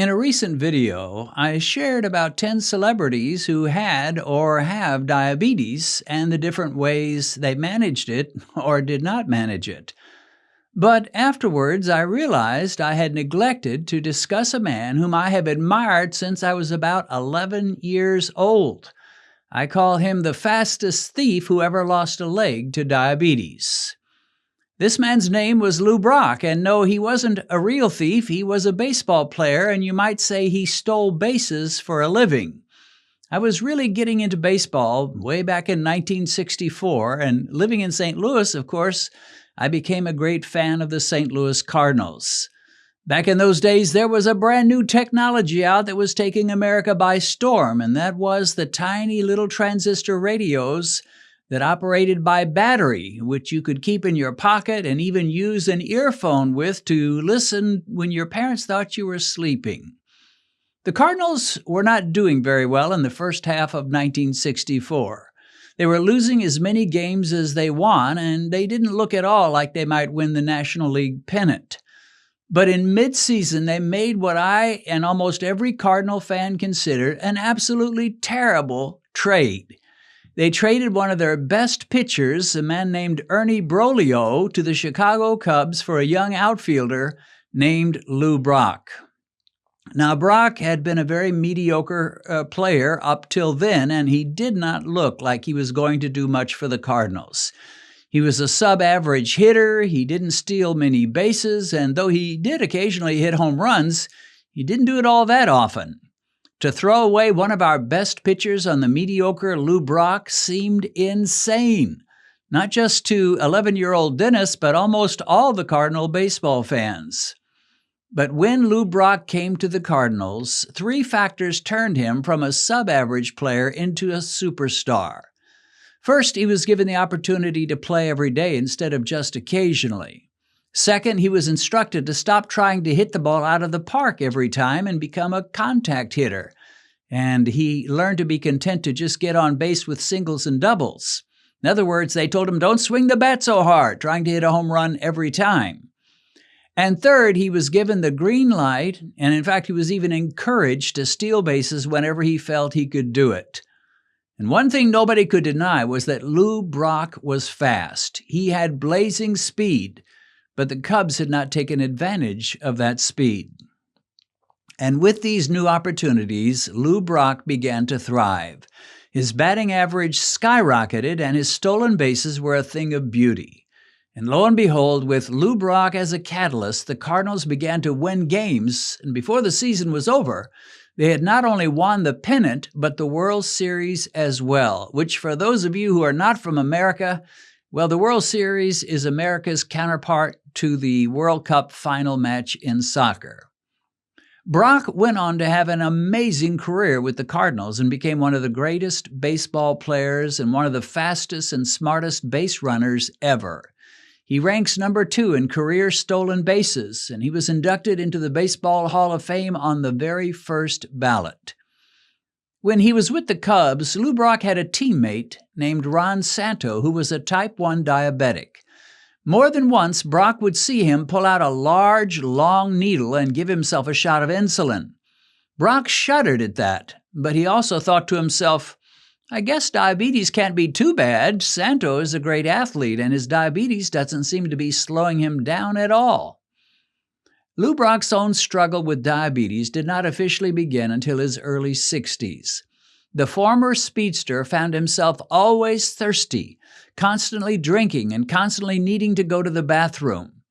In a recent video, I shared about 10 celebrities who had or have diabetes and the different ways they managed it or did not manage it. But afterwards, I realized I had neglected to discuss a man whom I have admired since I was about 11 years old. I call him the fastest thief who ever lost a leg to diabetes. This man's name was Lou Brock, and no, he wasn't a real thief. He was a baseball player, and you might say he stole bases for a living. I was really getting into baseball way back in 1964, and living in St. Louis, of course, I became a great fan of the St. Louis Cardinals. Back in those days, there was a brand new technology out that was taking America by storm, and that was the tiny little transistor radios that operated by battery, which you could keep in your pocket and even use an earphone with to listen when your parents thought you were sleeping. The Cardinals were not doing very well in the first half of 1964. They were losing as many games as they won, and they didn't look at all like they might win the National League pennant. But in mid-season, they made what I and almost every Cardinal fan considered an absolutely terrible trade. They traded one of their best pitchers, a man named Ernie Broglio, to the Chicago Cubs for a young outfielder named Lou Brock. Now, Brock had been a very mediocre player up till then, and he did not look like he was going to do much for the Cardinals. He was a sub-average hitter, he didn't steal many bases, and though he did occasionally hit home runs, he didn't do it all that often. To throw away one of our best pitchers on the mediocre Lou Brock seemed insane, not just to 11-year-old Dennis, but almost all the Cardinal baseball fans. But when Lou Brock came to the Cardinals, three factors turned him from a sub-average player into a superstar. First, he was given the opportunity to play every day instead of just occasionally. Second, he was instructed to stop trying to hit the ball out of the park every time and become a contact hitter. And he learned to be content to just get on base with singles and doubles. In other words, they told him, don't swing the bat so hard, trying to hit a home run every time. And third, he was given the green light, and in fact, he was even encouraged to steal bases whenever he felt he could do it. And one thing nobody could deny was that Lou Brock was fast. He had blazing speed, but the Cubs had not taken advantage of that speed. And with these new opportunities, Lou Brock began to thrive. His batting average skyrocketed, and his stolen bases were a thing of beauty. And lo and behold, with Lou Brock as a catalyst, the Cardinals began to win games, and before the season was over, they had not only won the pennant, but the World Series as well, which for those of you who are not from America, well, the World Series is America's counterpart to the World Cup final match in soccer. Brock went on to have an amazing career with the Cardinals and became one of the greatest baseball players and one of the fastest and smartest base runners ever. He ranks number 2 in career stolen bases, and he was inducted into the Baseball Hall of Fame on the very first ballot. When he was with the Cubs, Lou Brock had a teammate named Ron Santo who was a type 1 diabetic. More than once, Brock would see him pull out a large, long needle and give himself a shot of insulin. Brock shuddered at that, but he also thought to himself, I guess diabetes can't be too bad. Santo is a great athlete, and his diabetes doesn't seem to be slowing him down at all. Lou Brock's own struggle with diabetes did not officially begin until his early 60s. The former speedster found himself always thirsty, constantly drinking, and constantly needing to go to the bathroom.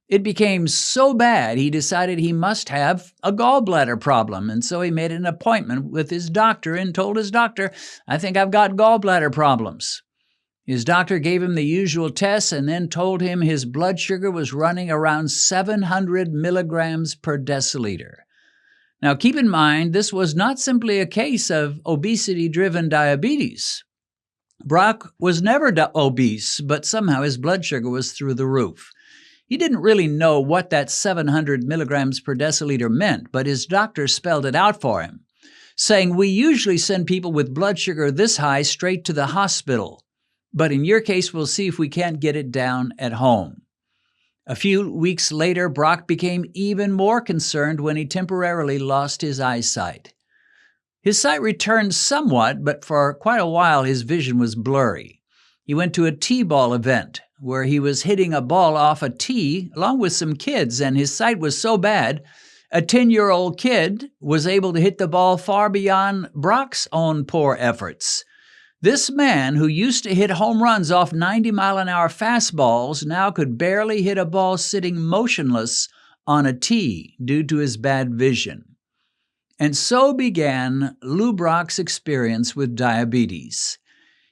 It became so bad he decided he must have a gallbladder problem, and so he made an appointment with his doctor and told his doctor, I think I've got gallbladder problems. His doctor gave him the usual tests and then told him his blood sugar was running around 700 milligrams per deciliter. Now keep in mind, this was not simply a case of obesity-driven diabetes. Brock was never obese, but somehow his blood sugar was through the roof. He didn't really know what that 700 milligrams per deciliter meant, but his doctor spelled it out for him, saying, we usually send people with blood sugar this high straight to the hospital, but in your case, we'll see if we can't get it down at home. A few weeks later, Brock became even more concerned when he temporarily lost his eyesight. His sight returned somewhat, but for quite a while his vision was blurry. He went to a T-ball event where he was hitting a ball off a tee along with some kids, and his sight was so bad, a 10-year-old kid was able to hit the ball far beyond Brock's own poor efforts. This man, who used to hit home runs off 90-mile-an-hour fastballs, now could barely hit a ball sitting motionless on a tee due to his bad vision. And so began Lou Brock's experience with diabetes.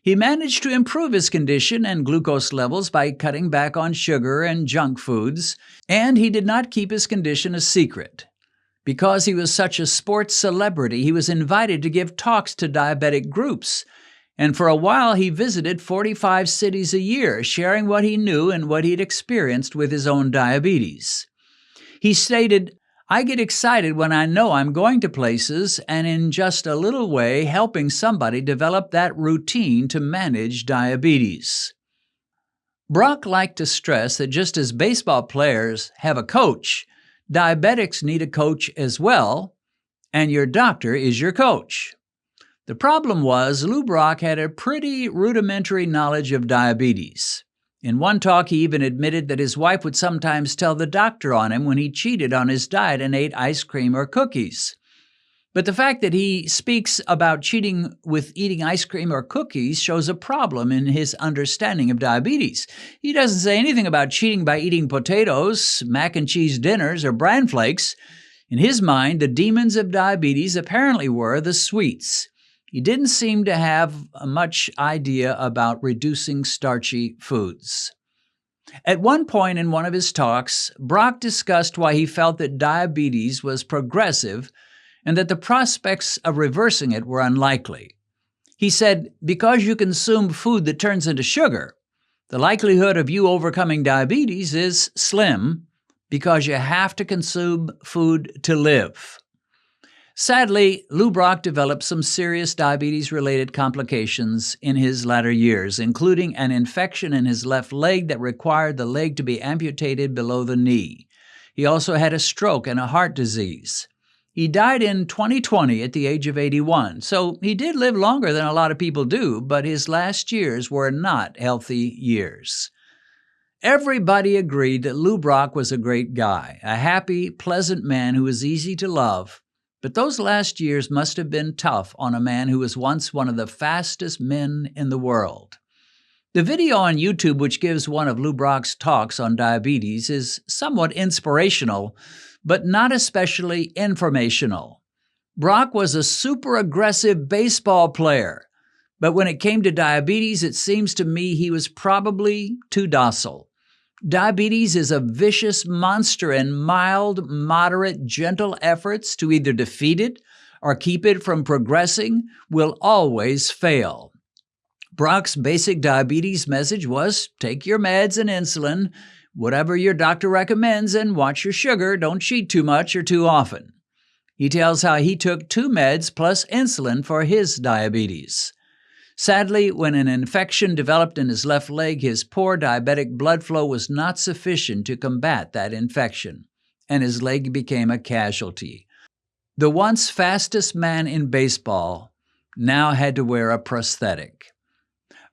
He managed to improve his condition and glucose levels by cutting back on sugar and junk foods, and he did not keep his condition a secret. Because he was such a sports celebrity, he was invited to give talks to diabetic groups, and for a while he visited 45 cities a year, sharing what he knew and what he'd experienced with his own diabetes. He stated, "I get excited when I know I'm going to places and in just a little way helping somebody develop that routine to manage diabetes." Brock liked to stress that just as baseball players have a coach, diabetics need a coach as well, and your doctor is your coach. The problem was Lou Brock had a pretty rudimentary knowledge of diabetes. In one talk, he even admitted that his wife would sometimes tell the doctor on him when he cheated on his diet and ate ice cream or cookies. But the fact that he speaks about cheating with eating ice cream or cookies shows a problem in his understanding of diabetes. He doesn't say anything about cheating by eating potatoes, mac and cheese dinners, or bran flakes. In his mind, the demons of diabetes apparently were the sweets. He didn't seem to have much idea about reducing starchy foods. At one point in one of his talks, Brock discussed why he felt that diabetes was progressive and that the prospects of reversing it were unlikely. He said, "Because you consume food that turns into sugar, the likelihood of you overcoming diabetes is slim because you have to consume food to live." Sadly, Lou Brock developed some serious diabetes-related complications in his latter years, including an infection in his left leg that required the leg to be amputated below the knee. He also had a stroke and a heart disease. He died in 2020 at the age of 81, so he did live longer than a lot of people do, but his last years were not healthy years. Everybody agreed that Lou Brock was a great guy, a happy, pleasant man who was easy to love. But those last years must have been tough on a man who was once one of the fastest men in the world. The video on YouTube, which gives one of Lou Brock's talks on diabetes, is somewhat inspirational, but not especially informational. Brock was a super aggressive baseball player, but when it came to diabetes, it seems to me he was probably too docile. Diabetes is a vicious monster, and mild, moderate, gentle efforts to either defeat it or keep it from progressing will always fail. Brock's basic diabetes message was, take your meds and insulin, whatever your doctor recommends, and watch your sugar. Don't cheat too much or too often. He tells how he took 2 meds plus insulin for his diabetes. Sadly, when an infection developed in his left leg, his poor diabetic blood flow was not sufficient to combat that infection, and his leg became a casualty. The once fastest man in baseball now had to wear a prosthetic.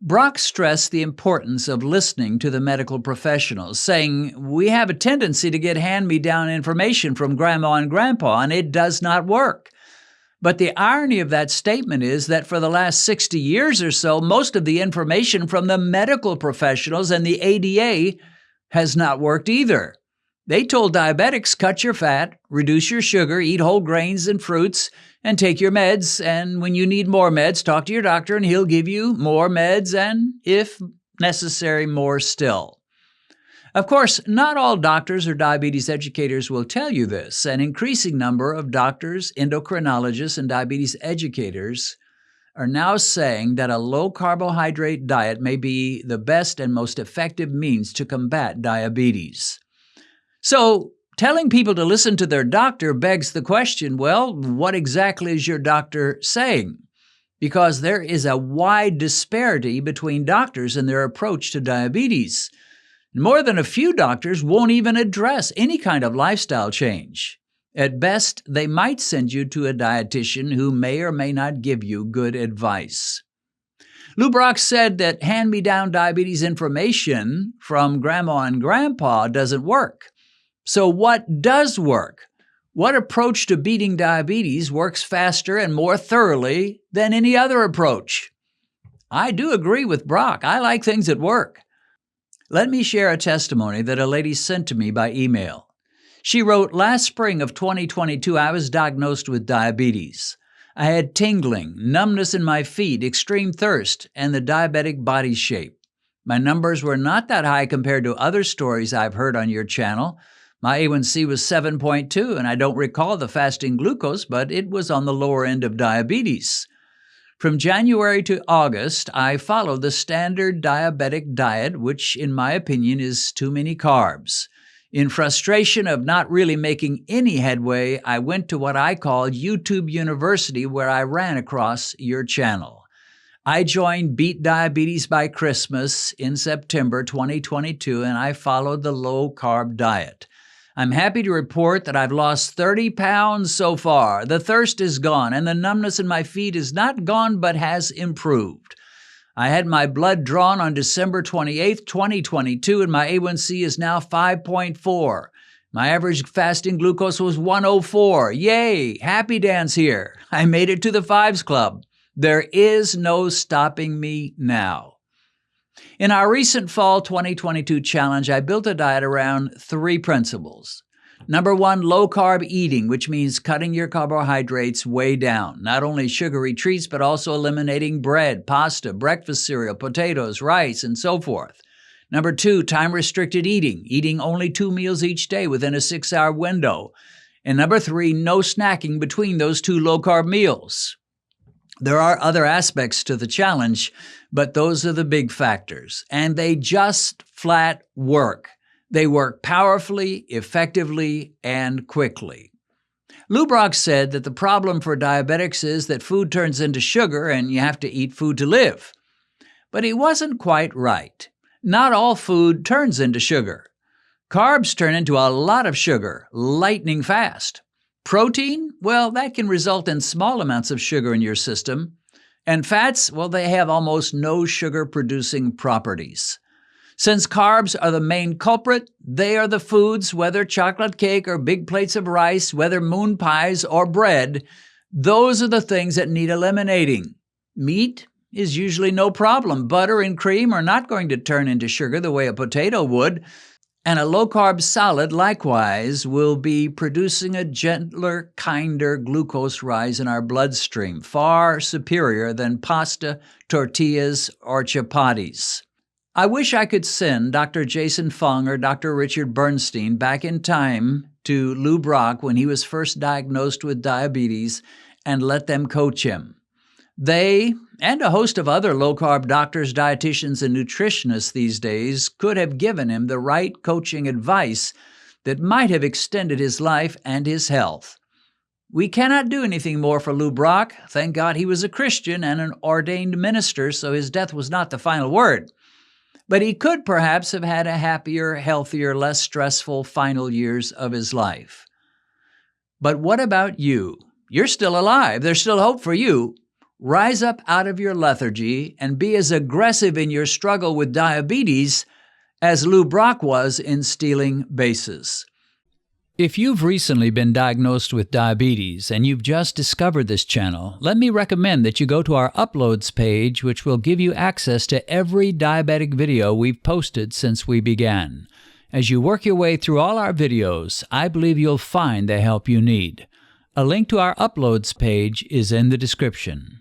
Brock stressed the importance of listening to the medical professionals, saying, "We have a tendency to get hand-me-down information from Grandma and Grandpa, and it does not work." But the irony of that statement is that for the last 60 years or so, most of the information from the medical professionals and the ADA has not worked either. They told diabetics, cut your fat, reduce your sugar, eat whole grains and fruits, and take your meds. And when you need more meds, talk to your doctor and he'll give you more meds and, if necessary, more still. Of course, not all doctors or diabetes educators will tell you this. An increasing number of doctors, endocrinologists, and diabetes educators are now saying that a low-carbohydrate diet may be the best and most effective means to combat diabetes. So, telling people to listen to their doctor begs the question, well, what exactly is your doctor saying? Because there is a wide disparity between doctors in their approach to diabetes. More than a few doctors won't even address any kind of lifestyle change. At best, they might send you to a dietitian who may or may not give you good advice. Lou Brock said that hand-me-down diabetes information from Grandma and Grandpa doesn't work. So what does work? What approach to beating diabetes works faster and more thoroughly than any other approach? I do agree with Brock. I like things that work. Let me share a testimony that a lady sent to me by email. She wrote, "Last spring of 2022, I was diagnosed with diabetes. I had tingling, numbness in my feet, extreme thirst, and the diabetic body shape. My numbers were not that high compared to other stories I've heard on your channel. My A1C was 7.2, and I don't recall the fasting glucose, but it was on the lower end of diabetes. From January to August, I followed the standard diabetic diet, which in my opinion is too many carbs. In frustration of not really making any headway, I went to what I call YouTube University, where I ran across your channel. I joined Beat Diabetes by Christmas in September 2022, and I followed the low-carb diet. I'm happy to report that I've lost 30 pounds so far. The thirst is gone, and the numbness in my feet is not gone but has improved. I had my blood drawn on December 28, 2022, and my A1C is now 5.4. My average fasting glucose was 104. Yay! Happy dance here. I made it to the Fives Club. There is no stopping me now." In our recent fall 2022 challenge, I built a diet around 3 principles. Number 1, low-carb eating, which means cutting your carbohydrates way down. Not only sugary treats, but also eliminating bread, pasta, breakfast cereal, potatoes, rice, and so forth. Number 2, time-restricted eating, eating only 2 meals each day within a 6-hour window. And number 3, no snacking between those 2 low-carb meals. There are other aspects to the challenge, but those are the big factors, and they just flat work. They work powerfully, effectively, and quickly. Lou Brock said that the problem for diabetics is that food turns into sugar and you have to eat food to live. But he wasn't quite right. Not all food turns into sugar. Carbs turn into a lot of sugar, lightning fast. Protein, well, that can result in small amounts of sugar in your system. And fats, well, they have almost no sugar-producing properties. Since carbs are the main culprit, they are the foods, whether chocolate cake or big plates of rice, whether moon pies or bread, those are the things that need eliminating. Meat is usually no problem. Butter and cream are not going to turn into sugar the way a potato would, and a low-carb salad, likewise, will be producing a gentler, kinder glucose rise in our bloodstream, far superior than pasta, tortillas, or chapatis. I wish I could send Dr. Jason Fung or Dr. Richard Bernstein back in time to Lou Brock when he was first diagnosed with diabetes and let them coach him. They, and a host of other low-carb doctors, dietitians, and nutritionists these days, could have given him the right coaching advice that might have extended his life and his health. We cannot do anything more for Lou Brock. Thank God he was a Christian and an ordained minister, so his death was not the final word. But he could perhaps have had a happier, healthier, less stressful final years of his life. But what about you? You're still alive. There's still hope for you. Rise up out of your lethargy and be as aggressive in your struggle with diabetes as Lou Brock was in stealing bases. If you've recently been diagnosed with diabetes and you've just discovered this channel, let me recommend that you go to our Uploads page, which will give you access to every diabetic video we've posted since we began. As you work your way through all our videos, I believe you'll find the help you need. A link to our Uploads page is in the description.